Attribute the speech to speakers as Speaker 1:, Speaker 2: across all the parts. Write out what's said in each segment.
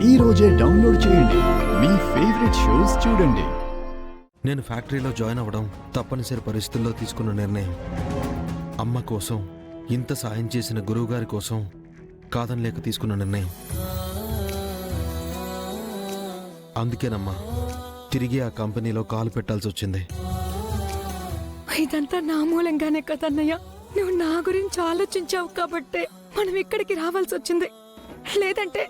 Speaker 1: ఈ రోజే డౌన్లోడ్ చేయండి. మీ ఫేవరెట్ షోస్ చూడండి.
Speaker 2: నేను ఫ్యాక్టరీలో జాయిన్ అవ్వడం తప్పనిసరి పరిస్థితుల్లో తీసుకున్న నిర్ణయం. అమ్మ కోసం, ఇంత సాయం చేసిన గురువుగారి కోసం కాదనలేక తీసుకున్న నిర్ణయం. అందుకేనమ్మా తిరిగి ఆ కంపెనీలో కాలు పెట్టాల్సి వచ్చింది.
Speaker 3: ఇదంతా నా మూలంగానే కదన్నయ్య. నువ్వు నా గురించి ఆలోచించావు కాబట్టే మనం ఇక్కడికి రావాల్సి వచ్చింది. లేదంటే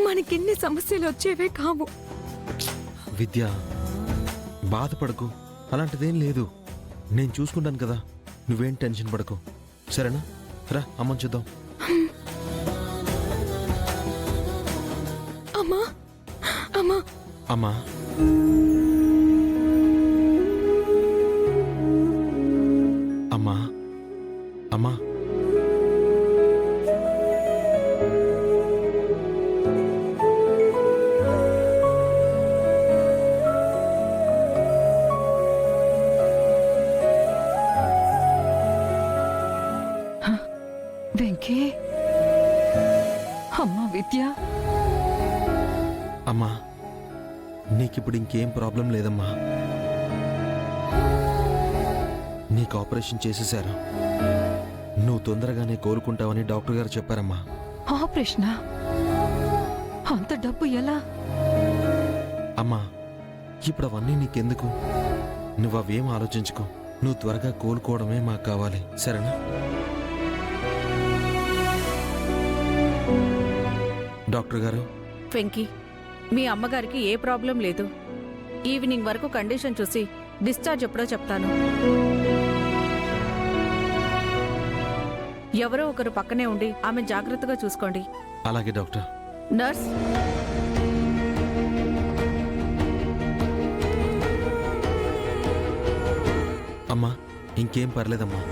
Speaker 3: మనకిన్ని సమస్యలు వచ్చేవే కావు.
Speaker 2: విద్య, బాధపడకు, అలాంటిదేం లేదు. నేను చూసుకుంటాను కదా, నువ్వేం టెన్షన్ పడకు, సరేనా? రా అమ్మని చూద్దాం.
Speaker 3: అమ్మా అమ్మా
Speaker 2: అమ్మా అమ్మా అమ్మా
Speaker 3: వెంకీ, అమ్మా విద్య.
Speaker 2: అమ్మా నీకిప్పుడు ఇంకేం ప్రాబ్లం లేదమ్మా. నీకు ఆపరేషన్ చేసేశారు. నువ్వు తొందరగానే కోలుకుంటావని డాక్టర్ గారు చెప్పారమ్మా.
Speaker 3: ఆపరేషనా? అంత డబ్బు ఎలా?
Speaker 2: అమ్మా ఇప్పుడు అవన్నీ నీకెందుకు? నువ్వవేం ఆలోచించుకో. నువ్వు త్వరగా కోలుకోవడమే మాకు కావాలి, సరేనా? డాక్టర్ గారు,
Speaker 4: వెంకీ, మీ అమ్మగారికి ఏ ప్రాబ్లం లేదు. ఈవినింగ్ వరకు కండిషన్ చూసి డిశ్చార్జ్ ఎప్పుడో చెప్తాను. ఎవరో ఒకరు పక్కనే ఉండి ఆమె జాగ్రత్తగా చూసుకోండి.
Speaker 2: అలాగే డాక్టర్.
Speaker 4: నర్స్,
Speaker 2: అమ్మా ఇంకేం పర్లేదమ్మా.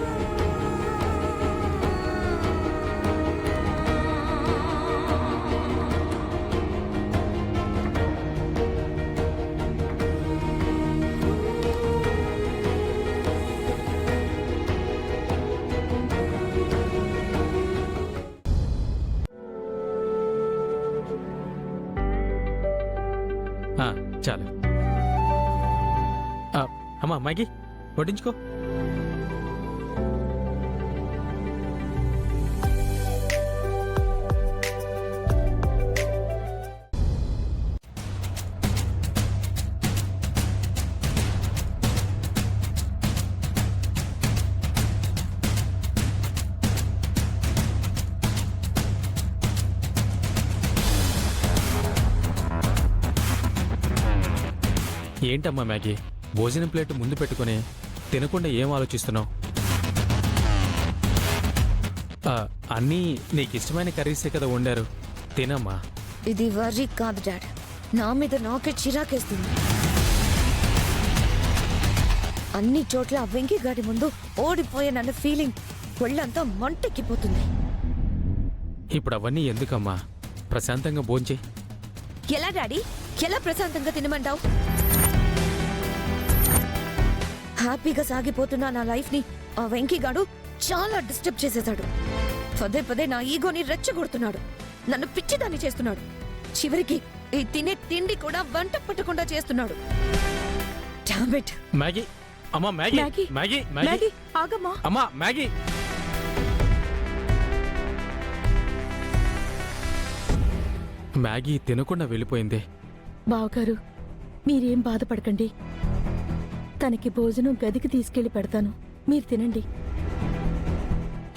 Speaker 5: చాలు. అమ్మా మ్యాగీ వడ్డించుకో. ఏంటమ్మా మ్యాగీ, భోజనం ప్లేట్ ముందు పెట్టుకుని తినకుండా ఏం ఆలోచిస్తున్నావు? అన్నీ నీకు ఇష్టమైన కర్రీసే కదా వండారు, తినమ్మా.
Speaker 6: ఇది వర్రీ కాదు డాడ్, నా మీద నాకే చిరాకేస్తుంది. అన్ని చోట్ల ఆ వెంకీ గాడి ముందు ఓడిపోయానన్న ఫీలింగ్ ఒళ్ళంతా మంటెక్కిపోతుంది.
Speaker 5: ఇప్పుడు అవన్నీ ఎందుకమ్మా? ప్రశాంతంగా భోంచేయి.
Speaker 6: ఎలా డాడీ, ఎలా ప్రశాంతంగా తినమంటావు? హ్యాపీగా సాగిపోతున్నా నా లైఫ్ ని ఆ వెంకీ గాడు చాలా డిస్టర్బ్ చేసేశాడు. పదే పదే నా ఈగోని రెచ్చగొడుతున్నాడు, నన్ను పిచ్చిదాన్ని చేస్తున్నాడు. చివరికి ఈ తినే తిండి కూడా వంట పట్టకుండా చేస్తున్నాడు. Damn it.
Speaker 5: మ్యాగీ, అమ్మా Maggi,
Speaker 3: Maggi,
Speaker 5: Maggi,
Speaker 3: Maggi,
Speaker 5: Maggi,
Speaker 3: ఆగమ్మా.
Speaker 5: అమ్మా మ్యాగీ. మ్యాగీ తినకుండా వెళ్ళిపోయింది.
Speaker 3: బావగారు, మీరేం బాధపడకండి. తనకి భోజనం గదికి తీసుకెళ్లి పెడతాను, మీరు తినండి.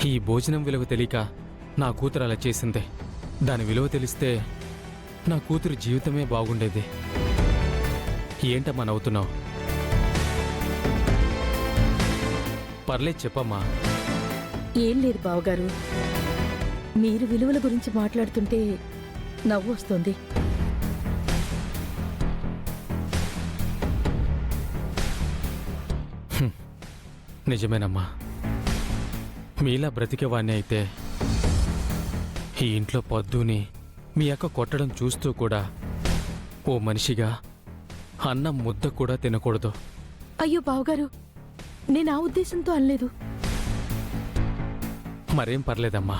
Speaker 5: ఈ భోజనం విలువ తెలియక నా కూతురు అలా చేసిందే. దాని విలువ తెలిస్తే నా కూతురు జీవితమే బాగుండేది. ఏంటమ్మా నవ్వుతున్నావు? పర్లేదు చెప్పమ్మా.
Speaker 3: ఏం లేదు బావగారు, మీరు విలువల గురించి మాట్లాడుతుంటే నవ్వు వస్తుంది.
Speaker 5: నిజమేనమ్మా, మీలా బ్రతికేవాణ్ణి అయితే ఈ ఇంట్లో పొద్దుని మీ అక్క కొట్టడం చూస్తూ కూడా ఓ మనిషిగా అన్నం ముద్ద కూడా తినకూడదు.
Speaker 3: అయ్యో బావగారు, నేను ఆ ఉద్దేశంతో అనలేదు.
Speaker 5: మరేం పర్లేదమ్మా.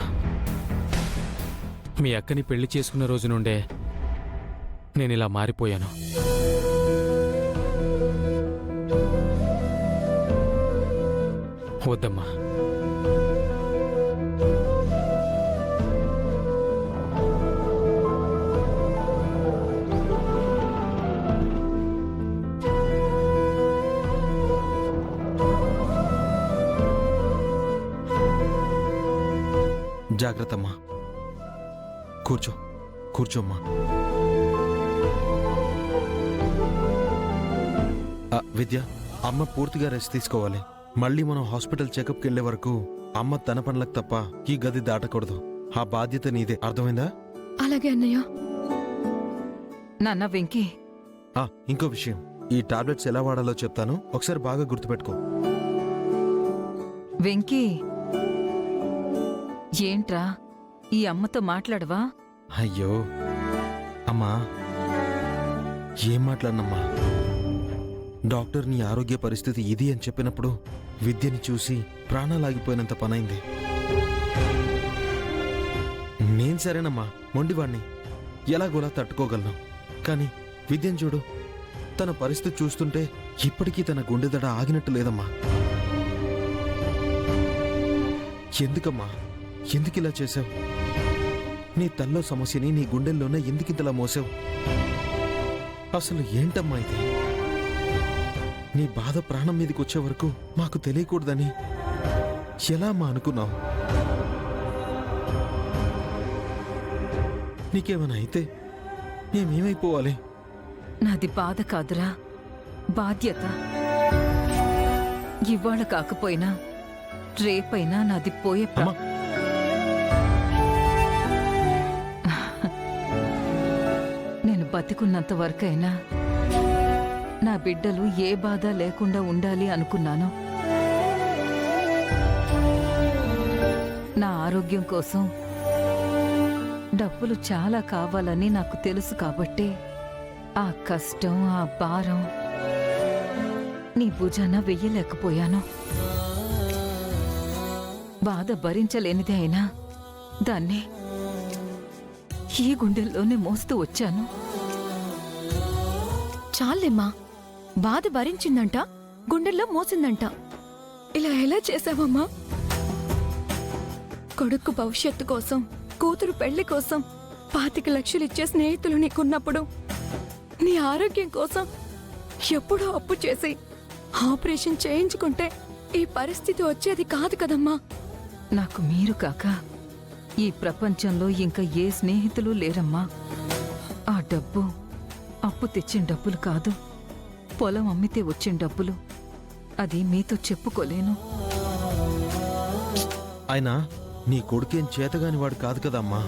Speaker 5: మీ అక్కని పెళ్లి చేసుకున్న రోజు నుండే నేను ఇలా మారిపోయాను. వద్దమ్మా.
Speaker 2: జాగ్రత్తమ్మా. కూర్చో, కూర్చోమ్మా. విద్య, అమ్మ పూర్తిగా రెస్ట్ తీసుకోవాలి. మళ్ళీ మనం హాస్పిటల్ చెకప్కి వెళ్లే వరకు అమ్మ తన పనులకు తప్ప ఈ గది దాటకూడదు. ఆ బాధ్యత నీదే, అర్థమైందా?
Speaker 3: అలాగే అన్నయ్య.
Speaker 4: నాన్న వెంకీ,
Speaker 2: ఇంకో విషయం, ఈ టాబ్లెట్స్ ఎలా వాడాలో చెప్తాను, ఒకసారి బాగా గుర్తుపెట్టుకో.
Speaker 4: వెంకీ, ఏంట్రా ఈ అమ్మతో మాట్లాడవా?
Speaker 2: అయ్యో అమ్మా, ఏం మాట్లాడినమ్మా? డాక్టర్ నీ ఆరోగ్య పరిస్థితి ఇది అని చెప్పినప్పుడు విద్యని చూసి ప్రాణాలాగిపోయినంత పనైంది. నేను సరేనమ్మా, మొండివాణ్ణి, ఎలాగోలా తట్టుకోగలను. కానీ విద్యను చూడు, తన పరిస్థితి చూస్తుంటే ఇప్పటికీ తన గుండెదడ ఆగినట్టు లేదమ్మా. ఎందుకమ్మా, ఎందుకిలా చేశావు? నీ తల్లో సమస్యని నీ గుండెల్లోనే ఎందుకింతలా మోసావు? అసలు ఏంటమ్మా ఇది? నీ బాధ ప్రాణం మీదకి వచ్చే వరకు మాకు తెలియకూడదని ఎలా అమ్మా అనుకున్నావు? నీకేమైనా అయితే మేమేమైపోవాలి?
Speaker 4: నాది బాధ కాదురా, బాధ్యత. ఇవాళ కాకపోయినా రేపైనా నాది పోయే
Speaker 2: అమ్మా,
Speaker 4: నేను బతికున్నంత వరకైనా నా బిడ్డలు ఏ బాధ లేకుండా ఉండాలి అనుకున్నాను. నా ఆరోగ్యం కోసం డబ్బులు చాలా కావాలని నాకు తెలుసు కాబట్టి ఆ కష్టం, ఆ భారం నీ భుజాన వెయ్యలేకపోయాను. బాధ భరించలేనిది అయినా దాన్ని ఈ గుండెల్లోనే మోస్తూ వచ్చాను.
Speaker 3: చాలేమ్మా, బాధ భరించిందంట, గుండెల్లో మోసిందంట. ఇలా ఎలా చేసావమ్మా? కొడుకు భవిష్యత్తు కోసం, కూతురు పెళ్లి కోసం 25 లక్షలు ఇచ్చే స్నేహితులు నీకున్నప్పుడు నీ ఆరోగ్యం కోసం ఎప్పుడో అప్పు చేసి ఆపరేషన్ చేయించుకుంటే ఈ పరిస్థితి వచ్చేది కాదు కదమ్మా.
Speaker 4: నాకు మీరు కాక ఈ ప్రపంచంలో ఇంకా ఏ స్నేహితులు లేరమ్మా. ఆ డబ్బు అప్పు తెచ్చిన డబ్బులు కాదు, పొలం అమ్మితే వచ్చిన డబ్బులు. అది మీతో చెప్పుకోలేను.
Speaker 2: ఆయన నీ కొడుకేం చేతగాని వాడు కాదు కదమ్మా.